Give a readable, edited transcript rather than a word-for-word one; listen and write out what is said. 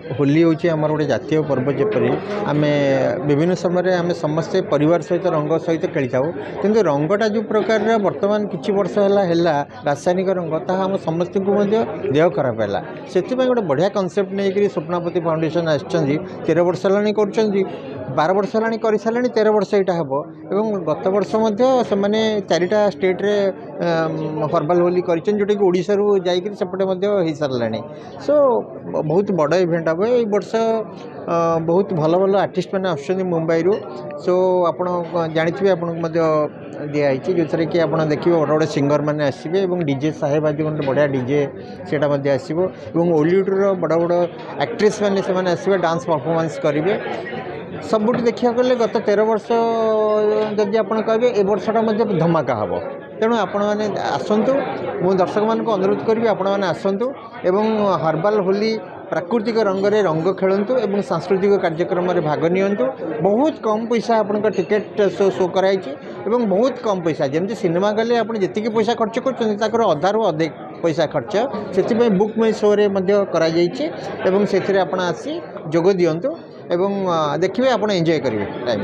होली हूँ आम गोटे जातीय पर्व जपरी आम विभिन्न समय आम समस्ते परिवार सहित रंग सहित खेली था कि रंगटा जो प्रकार बर्तमान किसी वर्ष है रासायनिक रंग ताहा आम समस्त को देह खराब है से गोटे बढ़िया कनसेप्ट नहीं स्वप्नापति फाउंडेशन आसछंती 13 वर्ष है कर 12 वर्ष है कर सारे 13 वर्ष यहाँ हम गत वर्ष से चारिटा स्टेट रे हर्बाल होली कर जोटा कि ओडिशा रु जाइए सेपटे हो सारे सो बहुत बड़ इवेंट हम ये वर्ष बहुत भल भल आर्टिस्ट मैंने आसुँच मुंबई रु सो आप जाथे आपको दिखाई जो थे कि आप देखिए बड़े बड़े सिंगर मैंने आसवे और डीजे साहेब आज गोटे बढ़िया डीजे सेटा आसो ओलीउड्र बड़ बड़ एक्ट्रेस मैंने आसवे डांस परफॉर्मेंस करेंगे सबुठ देखा गले गत 13 वर्ष जदि आप कहे ए वर्षटा धमाका हम तेणु आपण मैंने आसतु मु दर्शक मान अनुरोध करी आपण मैंने आसतु एवं हर्बाल होली प्राकृतिक रंग रे रंग खेलतु एवं सांस्कृतिक कार्यक्रम में भाग नियंतु बहुत कम पैसा आपण टिकेट शो कराई एवं बहुत कम पैसा जमी सिनेमा गले आप जी पैसा खर्च कर अधारू अधिक पैसा खर्च से बुक माई शो रे एवं से आसी जोग दिंतु एवं देखिए आप एंजॉय करेंगे टाइम।